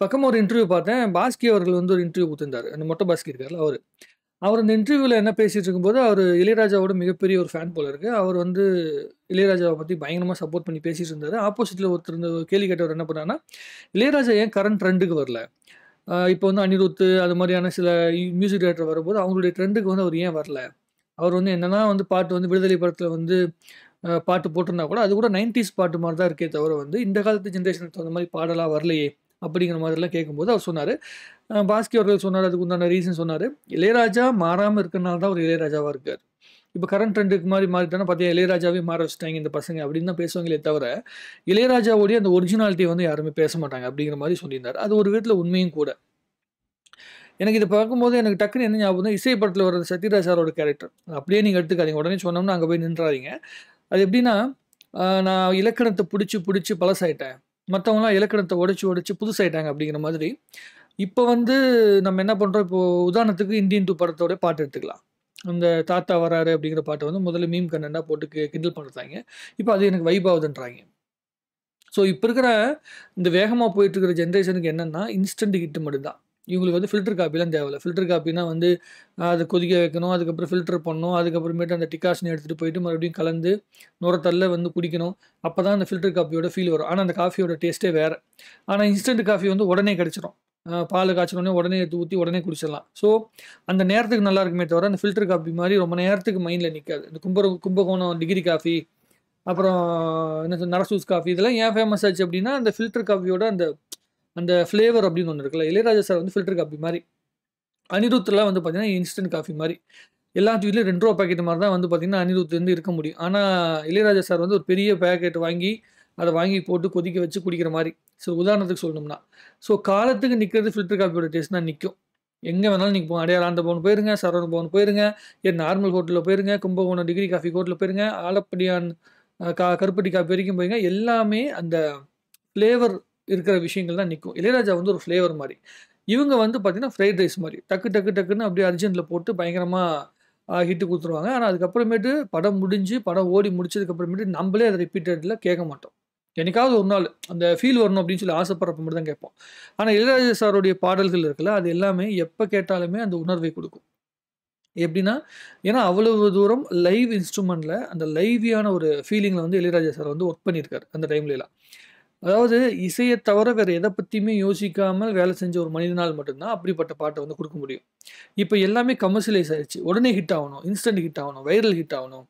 பக்கமா ஒரு இன்டர்வியூ பார்த்தேன். பாஸ்கி அவர்கள் வந்து ஒரு இன்டர்வியூ குடுத்திருந்தாரு. அந்த மொட்டை பாஸ்கி இருக்கார்ல அவரு. அவர் அந்த இன்டர்வியூல என்ன பேசிட்டு இருக்கும்போது, அவரு இளையராஜாவோட மிகப்பெரிய ஒரு ஃபேன் போல இருக்கு. அவர் வந்து இளையராஜாவ பத்தி பயங்கரமா சப்போர்ட் பண்ணி பேசிட்டு இருந்தாரு. ஆப்போசிட்ல ஒருத்தர் இந்த கேள்வி கேட்டவர் என்ன பண்ணாருன்னா, இளையராஜா ஏன் கரண்ட் ட்ரெண்டுக்கு வரல? இப்போ வந்து அனிருத் அது மாரியான சில மியூசிக் டைரக்டர் வரும்போது, அவங்களுடைய ட்ரெண்டுக்கு வந்து அவர் ஏன் வரல? அவர் வந்து என்னதான் வந்து பாட்டு வந்து விடுதலை படத்துல வந்து பாட்டு போட்டிருந்தா கூட, அது கூட 90ஸ் பாட்டு மாரி தான் இருக்கே தவிர வந்து, இந்த காலத்து ஜெனரேஷனுக்கு தகுந்த மாரி பாடலா வரலையே! அப்படிங்கிற மாதிரிலாம் கேட்கும்போது அவர் சொன்னாரு. பாஸ்கி அவர்கள் சொன்னாரு. அதுக்கு உண்டான ரீசன் சொன்னாரு. இளையராஜா மாறாம இருக்கனால தான் அவர் இளையராஜாவா இருக்காரு. இப்ப கரண்ட் ட்ரெண்டுக்கு மாரி மாறிட்டான்னா பாத்தியா, இளையராஜாவே மாற வச்சுட்டாங்க இந்த பசங்க அப்படின்னு தான் பேசுவாங்களே தவிர, இளையராஜாவுடைய அந்த ஒரிஜினாலிட்டிய வந்து யாருமே பேச மாட்டாங்க அப்படிங்கிற மாரி சொல்லியிருந்தாரு. அது ஒரு விதத்துல உண்மையும் கூட. எனக்கு இத பார்க்கும்போது எனக்கு டக்குனு என்ன ஞாபகம் வந்தா, இசை படத்துல வர சத்யராஜ் சாரோட கேரக்டர். அப்படியே நீங்க எடுத்துக்காதீங்க. உடனே சொன்னோம்னா அங்க போய் நின்றாதீங்க. அது எப்படின்னா, நான் இலக்கணத்த புடிச்சு, புடிச்சு பழசாயிட்டேன். மத்தவங்கலாம் இலக்கணத்த உடைச்சு, உடைச்சு புதுசாயிட்டாங்க அப்படிங்கிற மாதிரி. இப்ப வந்து நம்ம என்ன பண்றோம், இப்போ உதாரணத்துக்கு இந்தியன் 2 படத்தோட பாட்டு எடுத்துக்கலாம். அந்த தாத்தா வராரு அப்படிங்கிற பாட்ட வந்து முதல்ல மீம் கண்டென்ட்டா போட்டு கிண்டல் பண்றாய்ங்க. இப்ப அது எனக்கு வைப் ஆகுதுன்றாய்ங்க. ஸோ இப்ப இருக்கிற இந்த வேகமா போயிட்டு இருக்கிற ஜெனரேஷனுக்கு என்னன்னா, இன்ஸ்டன்ட் ஹிட் மட்டும் தான். இவங்களுக்கு வந்து ஃபில்டர் காப்பிலாம் தேவையில்ல. ஃபில்டர் காப்பினா வந்து அத கொதிக்க வைக்கணும். அதுக்கப்புறம் ஃபில்டர் பண்ணணும். அதுக்கப்புறமேட்டு அந்த டிகாஷன எடுத்துட்டு போயிட்டு மறுபடியும் கலந்து நுரத்தள்ள வந்து குடிக்கணும். அப்பதான் அந்த ஃபில்டர் காப்பியோட ஃபீல் வரும். ஆனா அந்த காஃபியோட டேஸ்ட்டே வேற. ஆனா இன்ஸ்டன்ட் காஃபி வந்து உடனே கிடைச்சிரும். பால காய்ச்சினோனே உடனே எடுத்து ஊத்தி உடனே குடிச்சிடலாம். ஸோ அந்த நேரத்துக்கு நல்லா இருக்குமே தவிர, அந்த ஃபில்டர் காப்பி மாரி ரொம்ப நேரத்துக்கு மைண்ட்ல நிக்காது. இந்த கும்பகோணம் டிகிரி காஃபி, அப்புறம் என்ன நரசூஸ் காஃபி இதெல்லாம் ஏன் ஃபேமஸ் ஆச்சு அப்டின்னா, அந்த ஃபில்டர் காஃபியோட அந்த அந்த ஃப்ளேவர் அப்டின்னு ஒண்ணு இருக்குல்ல. இளையராஜா சார் வந்து ஃபில்டர் காஃபி மாரி. அனிருத்லாம் வந்து பார்த்தீங்கன்னா, இன்ஸ்டன்ட் காஃபி மாரி. எல்லாத்து வீட்லயும் ரூ. 2 பாக்கெட் மாரி தான் வந்து பார்த்தீங்கன்னா, அனிருத் வந்து இருக்க முடியும். ஆனா, இளையராஜா சார் வந்து ஒரு பெரிய பாக்கெட் வாங்கி, அத வாங்கி போட்டு கொதிக்க வச்சு குடிக்கிற மாரி. ஸோ உதாரணத்துக்கு சொல்லணும்னா. ஸோ காலத்துக்கு நிக்கிறது ஃபில்டர் காஃபியோட டேஸ்ட் தான் நிக்கும். எங்க வேணாலும் நீங்க போங்க. அடையார் ஆனந்தபவன் போயிருங்க, சரவண பவன் போயிருங்க, ஏன் நார்மல் ஹோட்டல்ல போயிருங்க, கும்பகோணம் டிகிரி காஃபி ஹோட்டல்ல போயிருங்க, ஆலப்படியான் கருப்பட்டி காப்பி வரைக்கும் போயிருங்க. எல்லாமே அந்த ஃப்ளேவர் இருக்கிற விஷயங்கள் தான் நிக்கும். இளையராஜா வந்து ஒரு ஃப்ளேவர் மாரி. இவங்க வந்து பார்த்தீங்கன்னா, ஃப்ரைட் ரைஸ் மாரி. டக்கு டக்கு டக்குன்னு அப்படியே அர்ஜென்ட்ல போட்டு பயங்கரமா ஹிட் குடுத்துருவாங்க. ஆனா, அதுக்கப்புறமேட்டு படம் முடிஞ்சு, படம் ஓடி முடிச்சதுக்கு அப்புறமேட்டு நம்பளே அத ரிப்பீட்டட்ல கேட்க மாட்டோம். என்னைக்காவது ஒரு நாள் அந்த ஃபீல் வரணும் அப்படின்னு சொல்லி ஆசைப்படுறப்ப மட்டும் தான் கேட்போம். ஆனா, இளையராஜா சாருடைய பாடல்கள் இருக்குல்ல, அது எல்லாமே எப்ப கேட்டாலுமே அந்த உணர்வை குடுக்கும். எப்படின்னா, ஏன்னா அவ்வளவு தூரம் லைவ் இன்ஸ்ட்ருமெண்ட்ல அந்த லைவியான ஒரு ஃபீலிங்ல வந்து இளையராஜா சார் வந்து ஒர்க் பண்ணியிருக்காரு, அந்த டைம்லலாம். அதாவது இசைய தவிர வேற எத பத்தியுமே யோசிக்காமல் வேலை செஞ்ச ஒரு மனிதனால் மட்டும் தான் அப்படிப்பட்ட பாட்ட வந்து குடுக்க முடியும். இப்ப எல்லாமே கமர்ஷியலைஸ் ஆயிருச்சு. உடனே ஹிட் ஆவணும், இன்ஸ்டன்ட் ஹிட் ஆவணும், வைரல் ஹிட் ஆவணும்.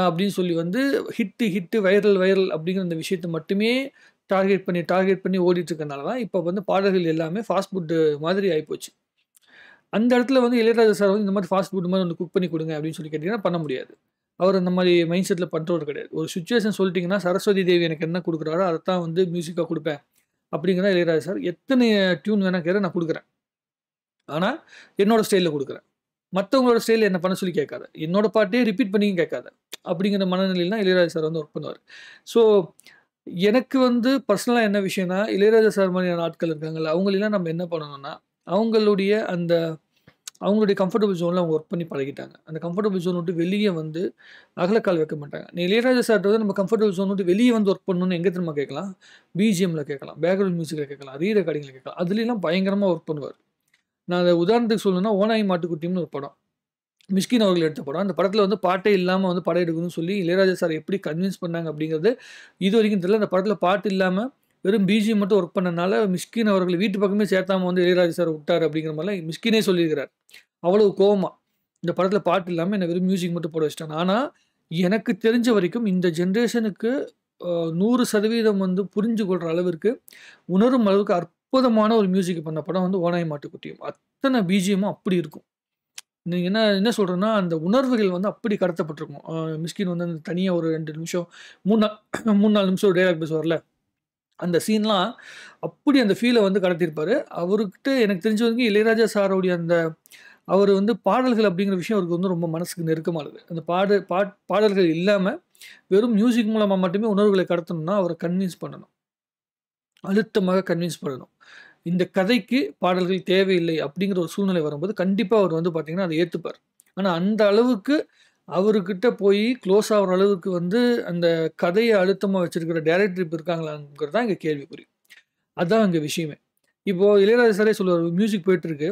அப்படின்னு சொல்லி வந்து ஹிட், வைரல், வைரல் அப்படிங்கிற அந்த விஷயத்த மட்டுமே டார்கெட் பண்ணி ஓடிட்டு இருக்கனால தான், இப்ப வந்து பாடல்கள் எல்லாமே ஃபாஸ்ட் ஃபுட் மாதிரி ஆயிப்போச்சு. அந்த இடத்துல வந்து இளையராஜா சார் வந்து இந்த மாரி ஃபாஸ்ட் ஃபுட் மாரி ஒண்ணு குக் பண்ணி குடுங்க அப்படின்னு சொல்லி கேட்டீங்கன்னா பண்ண முடியாது. அவர் அந்த மாரி மைண்ட் செட்ல பண்றவரு கிடையாது. ஒரு சிச்சுவேஷன் சொல்லிட்டீங்கன்னா, சரஸ்வதி தேவி எனக்கு என்ன குடுக்குறாரோ, அதத்தான் வந்து மியூசிக்கா குடுப்பேன். அப்படிங்கிறதான் இளையராஜா சார். எத்தனை டியூன் வேணா கேளு நான் குடுக்குறேன். ஆனா, என்னோட ஸ்டைல்ல குடுக்குறேன். மத்தவங்களோட ஸ்டைல்ல என்ன பண்ண சொல்லி கேட்காத. என்னோட பாட்டே ரிப்பீட் பண்ணியும் கேட்காத. அப்படிங்கிற மனநிலையில தான் இளையராஜா சார் வந்து ஒர்க் பண்ணுவாரு. ஸோ, எனக்கு வந்து பர்சனலா என்ன விஷயம்னா, இளையராஜா சார் மாரியான ஆட்கள் இருக்காங்கல்ல, அவங்களலாம் நம்ம என்ன பண்ணணும்னா, அவங்களுடைய அந்த அவங்களுடைய கம்ஃபர்டபுள் ஜோன்ல அவங்க ஒர்க் பண்ணி பழகிட்டாங்க. அந்த கம்ஃபர்டபுள் ஜோன் விட்டு வெளிய வந்து அகலக்கால் வைக்க மாட்டாங்க. நீ இளையராஜா சார்ட்ட வந்து நம்ம கம்ஃபர்டபுள் ஜோன் விட்டு வெளிய வந்து ஒர்க் பண்ணணும்னு எங்க தெரியுமா கேட்கலாம்? பிஜிஎம்ல கேட்கலாம். பேக்கிரவுண்ட் மியூசிக்ல கேட்கலாம். ரெக்கார்டிங்ல கேட்கலாம். அதுலலாம் பயங்கரமா ஒர்க் பண்ணுவாரு. நான் அத உதாரணத்துக்கு சொல்லணும்னா, ஓநாய் மாட்டுக்குட்டின்னு ஒரு படம். மிஷ்கின் அவர்கள் எடுத்த படம். அந்த படத்துல வந்து பாட்டே இல்லாம வந்து படம் எடுக்கணும்னு சொல்லி இளையராஜா சார் எப்படி கன்வின்ஸ் பண்ணாங்க அப்படிங்கிறது இதுவரைக்கும் தெரியல. அந்த படத்துல பாட்டு இல்லாம வெறும் பிஜிஎம் மட்டும் ஒர்க் பண்ணனால மிஷ்கின் அவர்கள் வீட்டு பக்கமே சேர்த்தாம வந்து இளையராஜா சார் விட்டாரு அப்படிங்கிற மாரிலாம் மிஷ்கினே சொல்லியிருக்கிறார். அவ்வளவு கோவமா. இந்த படத்துல பாட்டு இல்லாம என்ன வெறும் மியூசிக் மட்டும் போட வச்சுட்டாங்க. ஆனா, எனக்கு தெரிஞ்ச வரைக்கும் இந்த ஜெனரேஷனுக்கு 100% வந்து புரிஞ்சு கொள்ற அளவிற்கு, உணரும் அளவுக்கு அற்புதமான ஒரு மியூசிக் பண்ண படம் வந்து ஓநாயும் மாட்டுக்குட்டியும். அத்தன பிஜிஎம்மும் அப்படி இருக்கும். நீங்க என்ன என்ன சொல்றேன்னா, அந்த உணர்வுகள் வந்து அப்படி கடத்தப்பட்டிருக்கும். மிஸ்கின் வந்து அந்த தனியா ஒரு 2 நிமிஷம் 3 3, 4 நிமிஷம் ஒரு டயலாக் பேசுவார்ல. அந்த சீன்லாம் அப்படி அந்த ஃபீல வந்து கடத்தியிருப்பாரு. அவருகிட்ட எனக்கு தெரிஞ்ச வரைக்கும் இளையராஜா சாருடைய அந்த அவரு வந்து பாடல்கள் அப்படிங்கிற விஷயம் அவருக்கு வந்து ரொம்ப மனசுக்கு நெருக்கமானது. அந்த பாடல்கள் இல்லாம வெறும் மியூசிக் மூலமா மட்டுமே உணர்வுகளை கடத்தணும்னா, அவர கன்வின்ஸ் பண்ணணும். அழுத்தமாக கன்வின்ஸ் பண்ணணும். இந்த கதைக்கு பாடல்கள் தேவையில்லை அப்படிங்கிற ஒரு சூழ்நிலை வரும்போது, கண்டிப்பா அவர் வந்து பார்த்தீங்கன்னா, அத ஏத்துப்பார். ஆனா அந்த அளவுக்கு அவருகிட்ட போயி க்ளோஸ் ஆகுற அளவுக்கு வந்து அந்த கதைய அழுத்தமா வச்சிருக்கிற டைரக்டர் இப்ப இருக்காங்களாங்கிறது தான் இங்க கேள்விக்குறி. அதான் இங்க விஷயமே. இப்போ இளையராஜா சாரே சொல்லுவாரு, மியூசிக் போயிட்டுருக்கு,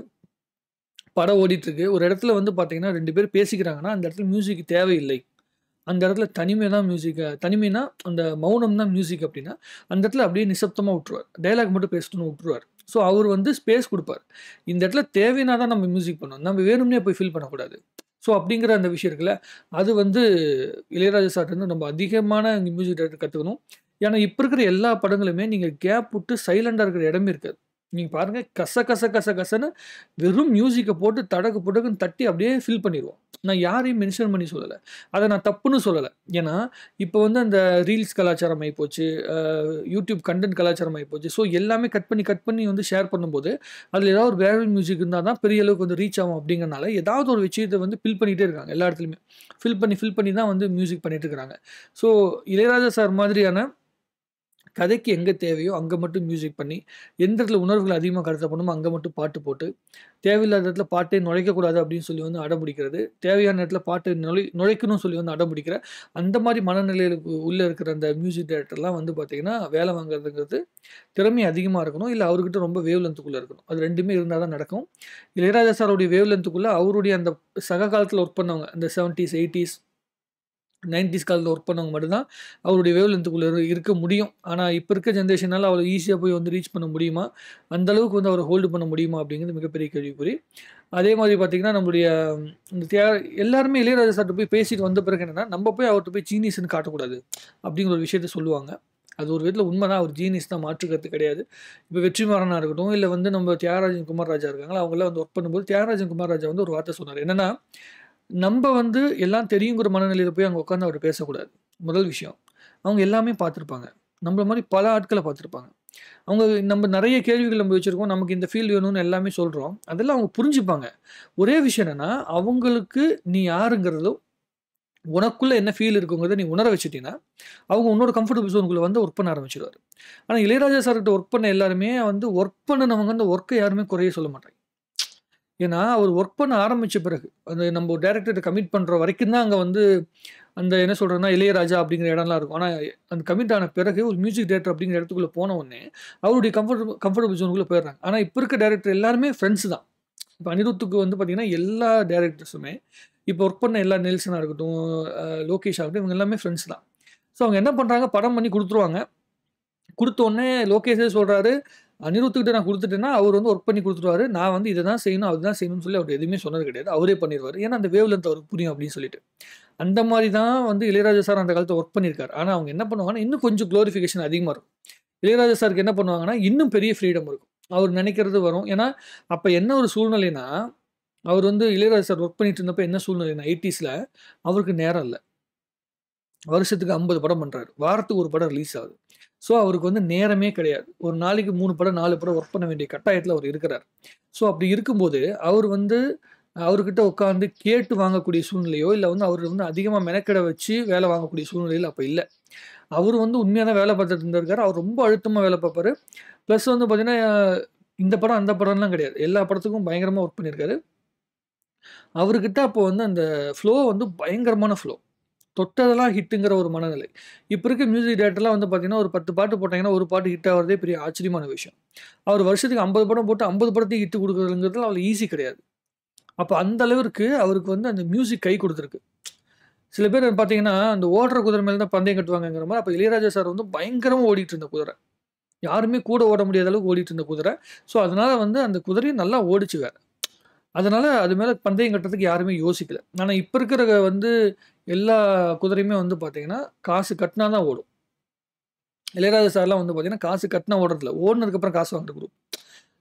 படம் ஓடிட்டுருக்கு. ஒரு இடத்துல வந்து பார்த்தீங்கன்னா 2 பேர் பேசிக்கிறாங்கன்னா, அந்த இடத்துல மியூசிக் தேவையில்லை. அந்த இடத்துல தனிமை தான் மியூசிக். தனிமைனா அந்த மௌனம் தான் மியூசிக் அப்டின்னா, அந்த இடத்துல அப்படியே நிசப்தமா விட்டுருவார். டயலாக் மட்டும் பேசட்டும்னு விட்டுருவார். ஸோ அவர் வந்து ஸ்பேஸ் குடுப்பார். இந்த இடத்துல தேவைனா தான் நம்ம மியூசிக் பண்ணணும். நம்ம வேணும்னே போய் ஃபில் பண்ணக்கூடாது. ஸோ அப்படிங்கிற அந்த விஷயம் இருக்குல்ல, அது வந்து இளையராஜா சார்ட்டருந்து நம்ம அதிகமான மியூசிக் டைரக்டர் கத்துக்கணும். ஏன்னா, இப்ப இருக்கிற எல்லா படங்களுமே நீங்க கேப் விட்டு சைலன்ட்டா இருக்கிற இடமே இருக்காது. நீங்க பாருங்க கச கச கச கசன்னு வெறும் மியூசிக்க போட்டு தடக்கு புடக்குன்னு தட்டி அப்படியே ஃபில் பண்ணிருவோம். நான் யாரையும் மென்ஷன் பண்ணி சொல்லல. அத நான் தப்புன்னு சொல்லல. ஏன்னா, இப்போ வந்து அந்த ரீல்ஸ் கலாச்சாரம் ஆயிப்போச்சு. யூடியூப் கன்டென்ட் கலாச்சாரம் ஆயிப்போச்சு. ஸோ எல்லாமே கட் பண்ணி வந்து ஷேர் பண்ணும்போது, அதில ஏதாவது ஒரு பேக்ரவுண்ட் மியூசிக் இருந்தா தான் பெரிய அளவுக்கு வந்து ரீச் ஆகும் அப்படிங்கிறனால, ஏதாவது ஒரு விஷயத்த வந்து ஃபில் பண்ணிட்டே இருக்காங்க எல்லா இடத்துலயுமே. ஃபில் பண்ணி தான் வந்து மியூசிக் பண்ணிட்டு இருக்கிறாங்க. ஸோ இளையராஜா சார் மாதிரியான கதைக்கு எங்க தேவையோ அங்க மட்டும் மியூசிக் பண்ணி, எந்த இடத்துல உணர்வுகள் அதிகமா கடத்தப்படணுமோ அங்க மட்டும் பாட்டு போட்டு, தேவையில்லாத இடத்துல பாட்டே நுழைக்கக்கூடாது அப்படின்னு சொல்லி வந்து அடம்பிடிக்கிறது. தேவையான இடத்துல பாட்டு நுழைக்கணும்னு சொல்லி வந்து அடம்பிடிக்கிற, அந்த மாரி மனநிலையிலுக்கு உள்ள இருக்கிற அந்த மியூசிக் டைரக்டர்லாம் வந்து பார்த்தீங்கன்னா, வேலை வாங்குறதுங்கிறது திறமை அதிகமா இருக்கணும். இல்ல அவர்கிட்ட ரொம்ப வேவ் லென்த்துக்குள்ள இருக்கணும். அது 2மே இருந்தா தான் நடக்கும். இளையராஜா சாருடைய வேவ் லென்த்துக்குள்ள அவருடைய அந்த சக காலத்துல ஒர்க் பண்ணவங்க, அந்த 70ஸ், 80ஸ் 90ஸ் காலத்துல ஒர்க் பண்ணவங்க மட்டும் தான் அவருடைய வேவ் லென்த்துக்குள்ள இருக்க முடியும். ஆனா, இப்ப இருக்க ஜெனரேஷனால அவ்வளோ ஈஸியா போய் வந்து ரீச் பண்ண முடியுமா? அந்த அளவுக்கு வந்து அவர ஹோல்டு பண்ண முடியுமா? அப்படிங்கிறது மிகப்பெரிய கேள்விக்குறி. அதே மாதிரி பார்த்தீங்கன்னா, நம்மளுடைய இந்த எல்லாருமே இளையராஜா சார்ட்ட போய் பேசிட்டு வந்த பிறகு என்னன்னா, நம்ம போய் அவர்ட்ட போய் ஜீனியஸ்ன்னு காட்டக்கூடாது. அப்படிங்கிற ஒரு விஷயத்த சொல்லுவாங்க. அது ஒரு விதத்தில உண்மதான். அவர் ஜீனியஸ் தான் மாற்று கருத்து கிடையாது. இப்ப வெற்றிமாறனா இருக்கட்டும், இல்ல வந்து நம்ம தியாகராஜன் குமார் ராஜா இருக்காங்கல்ல, அவங்கலாம் வந்து ஒர்க் பண்ணும்போது தியாகராஜன் குமார் ராஜா வந்து ஒரு வார்த்தை சொன்னாரு. என்னன்னா, நம்ப வந்து எல்லாம் தெரியுங்கிற மனநிலையில போய் அங்க உட்கார்ந்து அவர்ட்ட பேசக்கூடாது. முதல் விஷயம். அவங்க எல்லாமே பார்த்துருப்பாங்க. நம்மள மாரி பல ஆட்கள பார்த்துருப்பாங்க. அவங்க நம்ம நெறைய கேள்விகள் நம்ம வச்சிருக்கோம். நமக்கு இந்த ஃபீல்ட் வேணும்னு எல்லாமே சொல்றோம். அதெல்லாம் அவங்க புரிஞ்சுப்பாங்க. ஒரே விஷயம் என்னன்னா, அவங்களுக்கு நீ யாருங்கிறதோ, உனக்குள்ள என்ன ஃபீல் இருக்குங்கிறத நீ உணர வச்சுட்டீன்னா, அவங்க உன்னோட கம்ஃபர்டபிள் ஜோன்குள்ள வந்து ஒர்க் பண்ண ஆரம்பிச்சுருவாரு. ஆனா இளையராஜா சார்கிட்ட ஒர்க் பண்ண எல்லாருமே வந்து ஒர்க் பண்ணுனவங்க அந்த ஒர்க்க யாருமே குறையே சொல்ல மாட்டாங்க. ஏன்னா, அவர் ஒர்க் பண்ண ஆரம்பிச்ச பிறகு, அது நம்ம ஒரு டைரக்டர்ட்ட கமிட் பண்ற வரைக்கும் தான் அங்க வந்து அந்த என்ன சொல்றதுன்னா, இளையராஜா அப்படிங்கிற இடம்லாம் இருக்கும். ஆனா, அந்த கமிட் ஆன பிறகு ஒரு மியூசிக் டைரக்டர் அப்படிங்கிற இடத்துக்குள்ள போன உடனே, அவருடைய கம்ஃபர்டபிள் ஜோனுக்குள்ள போயிடுறாங்க. ஆனா, இப்ப இருக்க டைரக்டர் எல்லாருமே ஃப்ரெண்ட்ஸ் தான். இப்ப அனிருத்துக்கு வந்து பார்த்தீங்கன்னா, எல்லா டைரக்டர்ஸுமே இப்ப ஒர்க் பண்ண எல்லா நெல்சனா இருக்கட்டும், லோகேஷ் ஆகட்டும், இவங்க எல்லாமே ஃப்ரெண்ட்ஸ் தான். ஸோ, அவங்க என்ன பண்றாங்க, படம் பண்ணி குடுத்துருவாங்க. குடுத்த உடனே லோகேஷே சொல்றாரு, அனிருத்துக்கிட்ட நான் குடுத்துட்டேன்னா, அவரு வந்து ஒர்க் பண்ணி குடுத்துருவாரு. நான் வந்து இத தான் செய்யணும், அதுதான் செய்யணும்னு சொல்லி அவரு எதுவுமே சொன்னது கிடையாது. அவரே பண்ணிருவாரு. ஏன்னா, அந்த வேவ் லென்த் அவருக்கு புரியும் அப்படின்னு சொல்லிட்டு. அந்த மாரி தான் வந்து இளையராஜா சார் அந்த காலத்துல ஒர்க் பண்ணியிருக்காரு. ஆனா, அவங்க என்ன பண்ணுவாங்கன்னா, இன்னும் கொஞ்சம் குளோரிஃபிகேஷன் அதிகமா இருக்கும். இளையராஜா சாருக்கு என்ன பண்ணுவாங்கன்னா, இன்னும் பெரிய ஃப்ரீடம் இருக்கும். அவர் நெனைக்கிறது வரும். ஏன்னா, அப்ப என்ன ஒரு சூழ்நிலைன்னா, அவர் வந்து இளையராஜா சார் ஒர்க் பண்ணிட்டு இருந்தப்ப என்ன சூழ்நிலைன்னா, 80ஸ்ல அவருக்கு நேரம் இல்ல. வருஷத்துக்கு 50 படம் பண்றாரு. வாரத்துக்கு 1 படம் ரிலீஸ் ஆகுது. ஸோ, அவருக்கு வந்து நேரமே கிடையாது. ஒரு நாளைக்கு 3 படம், 4 படம் ஒர்க் பண்ண வேண்டிய கட்டாயத்துல அவர் இருக்கிறார். ஸோ, அப்படி இருக்கும்போது, அவர் வந்து அவர்கிட்ட உட்கார்ந்து கேட்டு வாங்கக்கூடிய சூழ்நிலையோ, இல்ல வந்து அவரு வந்து அதிகமா மெனக்கெட வச்சு வேலை வாங்கக்கூடிய சூழ்நிலையில அப்ப இல்ல. அவரு வந்து உண்மையா தான் வேலை பார்த்துட்டு இருந்திருக்காரு. அவர் ரொம்ப அழுத்தமா வேலை பார்ப்பாரு. பிளஸ் வந்து பார்த்தீங்கன்னா, இந்த படம், அந்த படம்லாம் கிடையாது. எல்லா படத்துக்கும் பயங்கரமா ஒர்க் பண்ணியிருக்காரு. அவருகிட்ட அப்போ வந்து அந்த ஃப்ளோ வந்து பயங்கரமான ஃப்ளோ. தொட்டதெல்லாம் ஹிட்டுங்கிற ஒரு மனநிலை. இப்ப இருக்க மியூசிக் டைரக்டர்லாம் வந்து பார்த்தீங்கன்னா, ஒரு 10 பாட்டு போட்டாங்கன்னா, ஒரு பாட்டு ஹிட் ஆகுறதே பெரிய ஆச்சரியமான விஷயம். அவர் வருஷத்துக்கு 50 படம் போட்டு 50 படத்தையும் ஹிட் குடுக்குறதுங்கிறது அவ்வளோ ஈஸி கிடையாது. அப்ப அந்த அளவிற்கு அவருக்கு வந்து அந்த மியூசிக் கை குடுத்துருக்கு. சில பேர் பார்த்தீங்கன்னா, அந்த ஓடுற குதிரை மேல தான் பந்தயம் கட்டுவாங்கங்கிற மாரி, அப்ப இளையராஜா சார் வந்து பயங்கரமா ஓடிட்டு இருந்த குதிரை. யாருமே கூட ஓட முடியாத அளவுக்கு ஓடிட்டு இருந்த குதிரை. ஸோ, அதனால வந்து அந்த குதிரையும் நல்லா ஓடுச்சு வேற. அதனால அது மேல பந்தயம் கட்டுறதுக்கு யாருமே யோசிக்கல. ஆனா இப்ப இருக்கிற வந்து எல்லா குதிரையுமே வந்து பார்த்தீங்கன்னா, காசு கட்டினா தான் ஓடும். இளையராஜா சார்லாம் வந்து பார்த்தீங்கன்னா, காசு கட்டினா ஓடுறதில்ல. ஓடுனதுக்கப்புறம் காசு வாங்குற குரூப்.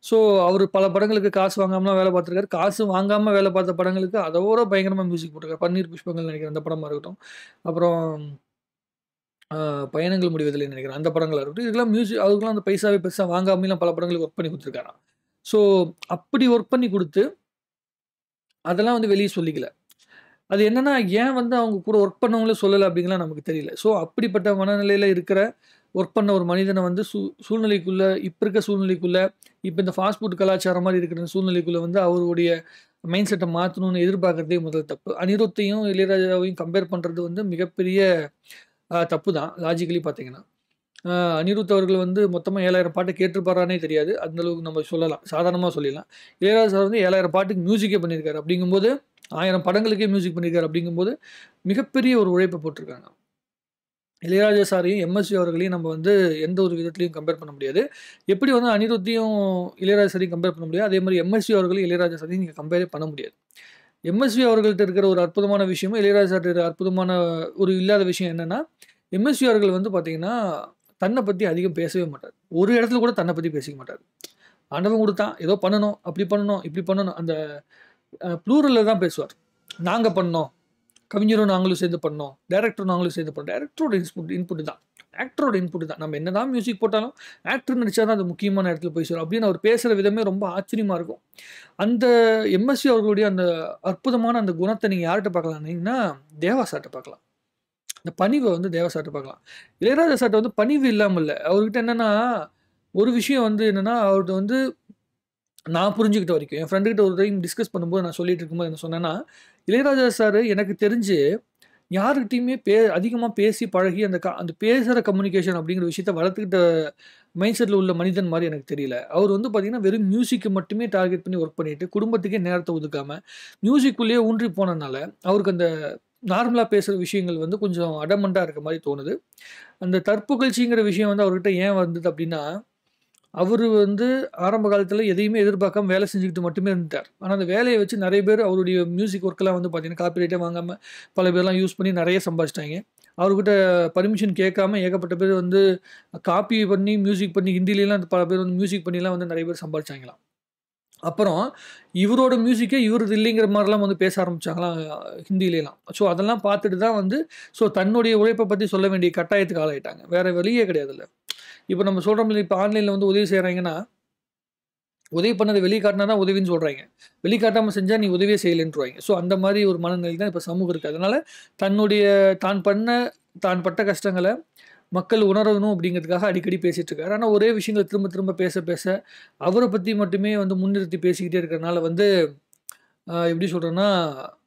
ஸோ, அவரு பல படங்களுக்கு காசு வாங்காமலாம் வேலை பார்த்துருக்காரு. காசு வாங்காம வேலை பார்த்த படங்களுக்கு அதோட பயங்கரமா மியூசிக் போட்டிருக்காரு. பன்னீர் புஷ்பங்கள் நெனைக்கிறேன் அந்த படமா இருக்கட்டும். அப்புறம் பயணங்கள் முடிவதில்லைன்னு நெனைக்கிறேன். அந்த படங்களா இருக்கட்டும். இதுக்கெல்லாம் அதுக்கெல்லாம் அந்த பைசாவே பெருசா வாங்காமலாம் பல படங்களுக்கு ஒர்க் பண்ணி குடுத்துருக்காராம். ஸோ, அப்படி ஒர்க் பண்ணி குடுத்து, அதெல்லாம் வந்து வெளிய சொல்லிக்கல. அது என்னன்னா, ஏன் வந்து அவங்க கூட ஒர்க் பண்ணவங்களே சொல்லல அப்படின்லாம் நமக்கு தெரியல. ஸோ, அப்படிப்பட்ட மனநிலையில இருக்கிற ஒர்க் பண்ண ஒரு மனிதன வந்து சூழ்நிலைக்குள்ள இப்ப இருக்க சூழ்நிலைக்குள்ள, இப்ப இந்த ஃபாஸ்ட் ஃபுட் கலாச்சாரம் மாரி இருக்கிற சூழ்நிலைக்குள்ள வந்து அவருடைய மைண்ட் செட்ட மாத்தணும்னு எதிர்பார்க்கிறதே முதல் தப்பு. அனிருத்தையும், இளையராஜாவையும் கம்பேர் பண்றது வந்து மிகப்பெரிய தப்பு தான் லாஜிக்கலி பார்த்தீங்கன்னா. அ அனிருத் அவர்கள் வந்து மொத்தமா 7000 பாட்டு கேட்டிருப்பாரான்னே தெரியாது. அந்த அளவுக்கு நம்ம சொல்லலாம். சாதாரணமா சொல்லிடலாம். இளையராஜா சார் வந்து 7000 பாட்டுக்கு மியூசிக்கே பண்ணியிருக்காரு. அப்படிங்கும்போது 1000 படங்களுக்கே மியூசிக் பண்ணியிருக்காரு. அப்படிங்கும்போது மிகப்பெரிய ஒரு உழைப்ப போட்டிருக்காங்க. இளையராஜா சாரையும், எம்எஸ்வி அவர்களையும் நம்ம வந்து எந்த ஒரு விதத்திலயும் கம்பேர் பண்ண முடியாது. எப்படி வந்து அனிருத்தையும், இளையராஜா சாரையும் கம்பேர் பண்ண முடியாது. அதே மாரி எம்எஸ்வி அவர்களையும், இளையராஜா சாரையும் நீங்க கம்பேரே பண்ண முடியாது. எம்எஸ்வி அவர்கள்ட்ட இருக்கிற ஒரு அற்புதமான விஷயமும், இளையராஜா சார்ட்ட இருக்கிற அற்புதமான ஒரு இல்லாத விஷயம் என்னன்னா, எம்எஸ்வி அவர்கள் வந்து பார்த்தீங்கன்னா, தன்ன பத்தி அதிகம் பேசவே மாட்டாரு. ஒரு இடத்துல கூட தன்ன பத்தி பேசிக்க மாட்டாரு. ஆண்டவன் குடுத்தான், ஏதோ பண்ணணும், அப்படி பண்ணணும், இப்படி பண்ணணும். அந்த ப்ளூரல்ல தான் பேசுவார். நாங்க பண்ணோம். கவிஞரும் நாங்களும் சேர்ந்து பண்ணோம். டைரக்டரும் நாங்களும் சேர்ந்து பண்ணோம். டைரக்டரோட இன்புட் தான். ஆக்டரோட இன்புட் தான். நம்ம என்னதான் மியூசிக் போட்டாலும், ஆக்டர் நடிச்சா தான் அது முக்கியமான இடத்துல போய் சேரும். அப்படின்னு அவர் பேசுற விதமே ரொம்ப ஆச்சரியமா இருக்கும். அந்த எம்எஸ்வி அவர்களுடைய அந்த அற்புதமான அந்த குணத்த நீங்க யார்ட்ட பார்க்கலாம்னீங்கன்னா, தேவா சார்ட்ட பார்க்கலாம். இந்த பணிவ வந்து தேவா சார்ட்ட பார்க்கலாம். இளையராஜா சார்ட்ட வந்து பணிவு இல்லாம இல்ல. அவர்கிட்ட என்னன்னா, ஒரு விஷயம் வந்து என்னன்னா, அவர்ட்ட வந்து நான் புரிஞ்சுக்கிட்ட வரைக்கும், என் ஃப்ரெண்டு கிட்ட ஒரு டைம் டிஸ்கஸ் பண்ணும்போது நான் சொல்லிட்டு இருக்கும்போது என்ன சொன்னேன்னா, இளையராஜா சார் எனக்கு தெரிஞ்சு யார்கிட்டயுமே அதிகமா பேசி பழகி அந்த பேசுற கம்யூனிகேஷன் அப்படிங்கிற விஷயத்த வளர்த்துக்கிட்ட மைண்ட் செட்ல உள்ள மனிதன் மாரி எனக்கு தெரியல. அவர் வந்து பார்த்தீங்கன்னா, வெறும் மியூசிக்க மட்டுமே டார்கெட் பண்ணி ஒர்க் பண்ணிட்டு, குடும்பத்துக்கே நேரத்த ஒதுக்காம, மியூசிக்குள்ளேயே ஊன்றி போனனால, அவருக்கு அந்த நார்மலா பேசுற விஷயங்கள் வந்து கொஞ்சம் அடமன்ட்டா இருக்க மாரி தோணுது. அந்த தற்புகழ்ச்சிங்கிற விஷயம் வந்து அவர்கிட்ட ஏன் வந்தது அப்படின்னா, அவரு வந்து ஆரம்ப காலத்தில எதையுமே எதிர்பார்க்காம வேலை செஞ்சுக்கிட்டு மட்டுமே இருந்துட்டார். ஆனா, அந்த வேலைய வச்சு நெறைய பேர் அவருடைய மியூசிக் ஒர்க்லாம் வந்து பார்த்தீங்கன்னா, காப்பிரைட்டே வாங்காம பல பேர்லாம் யூஸ் பண்ணி நெறைய சம்பாதிச்சுட்டாய்ங்க. அவர்கிட்ட பர்மிஷன் கேட்காம ஏகப்பட்ட பேர் வந்து காப்பி பண்ணி, மியூசிக் பண்ணி ஹிந்திலலாம் பல பேர் வந்து மியூசிக் பண்ணிலாம் வந்து நெறைய பேர் சம்பாதிச்சாய்ங்களாம். அப்புறம் இவரோட மியூசிக்கே இவரது இல்லைங்கிற மாரிலாம் வந்து பேச ஆரம்பிச்சாங்களாம் ஹிந்திலலாம். ஸோ, அதெல்லாம் பார்த்துட்டு தான் வந்து தன்னுடைய உழைப்ப பத்தி சொல்ல வேண்டிய கட்டாயத்துக்கு ஆளாயிட்டாங்க. வேற வழியே கிடையாதுல்ல. இப்ப நம்ம சொல்றோம்ல, இப்ப ஆன்லைன்ல வந்து உதவி செய்றாங்கன்னா, உதவி பண்ணத வெளிய காட்டினா தான் உதவின்னு சொல்றாய்ங்க. வெளிக்காட்டாம செஞ்சா நீ உதவியே செய்யலன்ருவாய்ங்க. அந்த மாரி ஒரு மனநிலை தான் இப்ப சமூகம் இருக்கு. அதனால தன்னுடைய தான் பண்ண தான் பட்ட கஷ்டங்கள மக்கள் உணரணும் அப்படிங்கிறதுக்காக அடிக்கடி பேசிட்டு இருக்காரு. ஆனா ஒரே விஷயங்கள திரும்ப திரும்ப பேச பேச அவர பத்தி மட்டுமே வந்து முன்னிறுத்தி பேசிக்கிட்டே இருக்கிறனால வந்து எப்படி சொல்றேன்னா,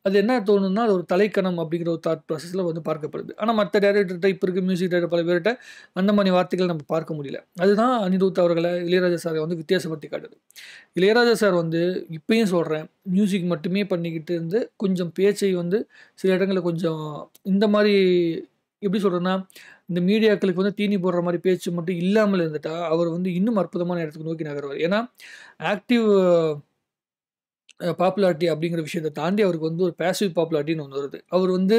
அது என்ன தோணும்னா, அது ஒரு தலைக்கனம் அப்படிங்கிற ஒரு தாட் ப்ராசஸ்ல வந்து பார்க்கப்படுது. ஆனா மத்த டைரக்டர்ட்ட இப்ப இருக்க மியூசிக் டைரக்டர் பல பேர்ட்ட அந்த மாரி வார்த்தைகள் நம்ம பார்க்க முடியல. அதுதான் அனிருத் அவர்கள, இளையராஜா சார வந்து வித்தியாசப்படுத்தி காட்டுது. இளையராஜா சார் வந்து இப்பயும் சொல்றேன், மியூசிக் மட்டுமே பண்ணிக்கிட்டு இருந்து, கொஞ்சம் பேச்சை வந்து சில இடங்கள்ல கொஞ்சம் இந்த மாரி எப்படி சொல்றேன்னா, இந்த மீடியாக்களுக்கு வந்து தீனி போடுற மாரி பேச்சு மட்டும் இல்லாமல் இருந்துட்டா, அவர் வந்து இன்னும் அற்புதமான இடத்துக்கு நோக்கி நகருவார். ஏன்னா, ஆக்டிவ் பாப்புலாரிட்டி அப்படிங்கிற விஷயத்த தாண்டி அவருக்கு வந்து ஒரு பேசிவ் பாப்புலாரிட்டின்னு ஒண்ணு வருது. அவர் வந்து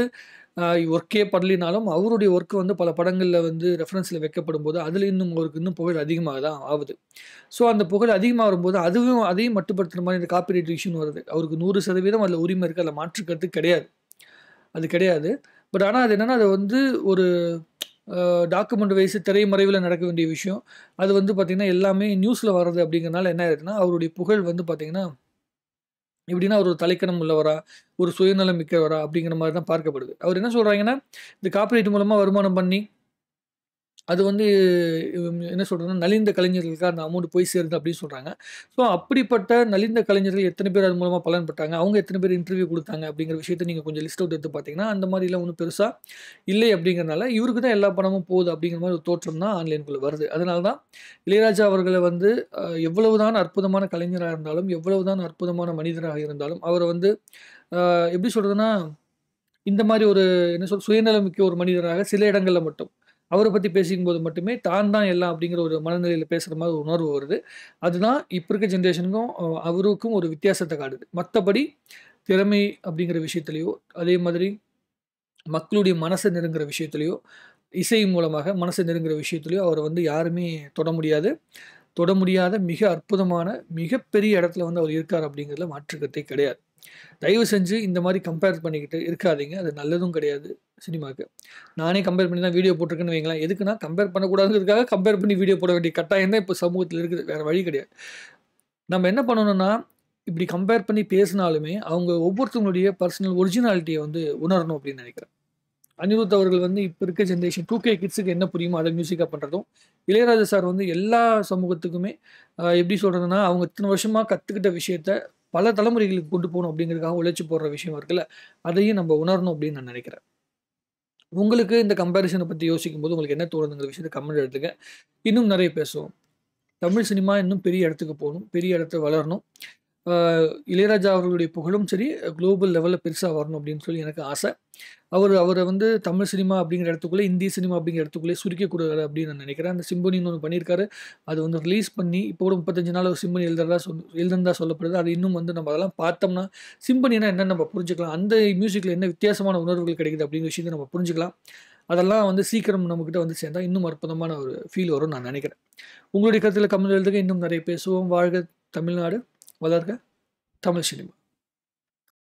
ஒர்க்கே பண்ணலினாலும், அவருடைய ஒர்க் வந்து பல படங்கள்ல வந்து ரெஃபரன்ஸ்ல வைக்கப்படும்போது, அதில இன்னும் அவருக்கு இன்னும் புகழ் அதிகமாக தான் ஆவுது. அந்த புகழ் அதிகமா வரும்போது, அதையும் மட்டுப்படுத்துற மாரி இந்த காப்பிரைட் இஷ்யூன்னு வருது. அவருக்கு 100% அதில உரிமை இருக்கு. அதில மாற்று கருத்து கிடையாது. அது கிடையாது. பட் ஆனா அது என்னன்னா, அது வந்து ஒரு டாக்குமெண்ட் வைஸ் திரைமறைவில நடக்க வேண்டிய விஷயம். அது வந்து பார்த்தீங்கன்னா, எல்லாமே நியூஸ்ல வர்றது அப்படிங்கிறனால என்ன ஆயிடுதுன்னா, அவருடைய புகழ் வந்து பார்த்தீங்கன்னா எப்படின்னா, அவர் ஒரு தலைக்கனம் உள்ளவரா, ஒரு சுயநலம் மிக்கவரா அப்படிங்கிற மாரி தான் பார்க்கப்படுது. அவர் என்ன சொல்றாங்கன்னா, இந்த காப்பிரைட் மூலமா வருமானம் பண்ணி அது வந்து என்ன சொல்றதுன்னா, நலிந்த கலைஞர்களுக்கு அந்த அமௌண்ட் போய் சேருது அப்படின்னு சொல்றாங்க. அப்படிப்பட்ட நலிந்த கலைஞர்கள் எத்தன பேர் அது மூலமா பலன் பெற்றாங்க? அவங்க எத்தன பேர் இன்டர்வியூ குடுத்தாங்க? அப்படிங்கிற விஷயத்த நீங்க கொஞ்சம் லிஸ்ட் அவுட் எடுத்து பார்த்தீங்கன்னா, அந்த மாரிலாம் ஒண்ணும் பெருசா இல்லை அப்படிங்கிறனால, இவருக்கு தான் எல்லா பணமும் போகுது அப்படிங்கிற மாரி ஒரு தோற்றம் தான் ஆன்லைனுக்குள்ள வருது. அதனால தான் இளையராஜா அவர்கள வந்து எவ்வளவுதான் அற்புதமான கலைஞரா இருந்தாலும், எவ்வளவுதான் அற்புதமான மனிதராக இருந்தாலும், அவர வந்து எப்படி சொல்றதுன்னா, இந்த மாரி ஒரு என்ன சுயநலம் மிக்க ஒரு மனிதராக சில இடங்கள்ல மட்டும் அவர பத்தி பேசிக்கும்போது மட்டுமே, தான் தான் எல்லாம் அப்படிங்கிற ஒரு மனநிலையில பேசுற மாரி ஒரு உணர்வு வருது. அதுதான் இப்ப இருக்க ஜெனரேஷனுக்கும் அவருக்கும் ஒரு வித்தியாசத்த காட்டுது. மத்தபடி திறமை அப்படிங்கிற விஷயத்திலயோ, அதே மாதிரி மக்களுடைய மனச நெருங்குற விஷயத்திலயோ, இசை மூலமாக மனச நெருங்குற விஷயத்திலயோ அவர வந்து யாருமே தொட முடியாது. தொட முடியாத மிக அற்புதமான, மிகப்பெரிய இடத்துல வந்து அவர் இருக்காரு அப்படிங்கிறதுல மாற்று கருத்தே கிடையாது. தயவு செஞ்சு இந்த மாரி கம்பேர் பண்ணிக்கிட்டு இருக்காதீங்க. அது நல்லதும் கிடையாது சினிமாக்கு. நானே கம்பேர் பண்ணி தான் வீடியோ போட்டுருக்கேன்னு வைங்களேன். எதுக்குன்னா கம்பேர் பண்ணக்கூடாதுங்கிறதுக்காக கம்பேர் பண்ணி வீடியோ போட வேண்டிய கட்டாயம் தான் இப்ப சமூகத்துல இருக்குது. வேற வழி கிடையாது. நம்ம என்ன பண்ணணும்னா, இப்படி கம்பேர் பண்ணி பேசினாலுமே, அவங்க ஒவ்வொருத்தவங்களுடைய பர்சனல் ஒரிஜினாலிட்டிய வந்து உணரணும் அப்படின்னு நெனைக்கிறேன். அனிருத் அவர்கள் வந்து இப்ப இருக்க ஜெனரேஷன் 2K கிட்ஸுக்கு என்ன புரியுமோ அத மியூசிக்கா பண்றதும், இளையராஜா சார் வந்து எல்லா சமூகத்துக்குமே எப்படி சொல்றதுன்னா, அவங்க இத்தன வருஷமா கத்துக்கிட்ட விஷயத்த பல தலைமுறைகளுக்கு கொண்டு போணும் அப்படிங்கிறதுக்காக உழைச்சு போடுற விஷயம் இருக்குல்ல, அதையும் நம்ம உணரணும் அப்படின்னு நான் நெனைக்கிறேன். உங்களுக்கு இந்த கம்பேரிசனை பத்தி யோசிக்கும்போது உங்களுக்கு என்ன தோணுதுங்கிற விஷயத்த கமெண்ட் எடுத்துங்க. இன்னும் நெறைய பேசுவோம். தமிழ் சினிமா இன்னும் பெரிய இடத்துக்கு போணும். பெரிய இடத்துல வளரணும். ஆ இளையராஜா அவர்களுடைய புகழும் சரி, குளோபல் லெவல்ல பெருசா வரணும் அப்படின்னு சொல்லி எனக்கு ஆசை. அவர வந்து தமிழ் சினிமா அப்படிங்கிற இடத்துக்குள்ள, இந்தி சினிமா அப்படிங்கிற இடத்துக்குள்ளயே சுருக்கக்கூடாது அப்படின்னு நான் நினைக்கிறேன். அந்த சிம்பொனின்னு ஒண்ணு பண்ணியிருக்காரு. அது வந்து ரிலீஸ் பண்ணி இப்போ கூட 35 நாள் ஒரு சிம்பொனி எழுதுனதா சொல்லப்படுது. அது இன்னும் வந்து நம்ம அதெல்லாம் பார்த்தோம்னா, சிம்பொனினா என்னன்னு நம்ம புரிஞ்சுக்கலாம். அந்த மியூசிக்ல என்ன வித்தியாசமான உணர்வுகள் கிடைக்குது அப்படிங்கிற விஷயத்த நம்ம புரிஞ்சுக்கலாம். அதெல்லாம் வந்து சீக்கிரம் நம்மகிட்ட வந்து சேர்ந்தா இன்னும் அற்புதமான ஒரு ஃபீல் வரும்னு நான் நினைக்கிறேன். உங்களுடைய கருத்துல கமெண்ட் எழுதுங்க. இன்னும் நிறைய பேசுவோம். வாழ்க தமிழ்நாடு! வளர்க தமிழ் சினிமா!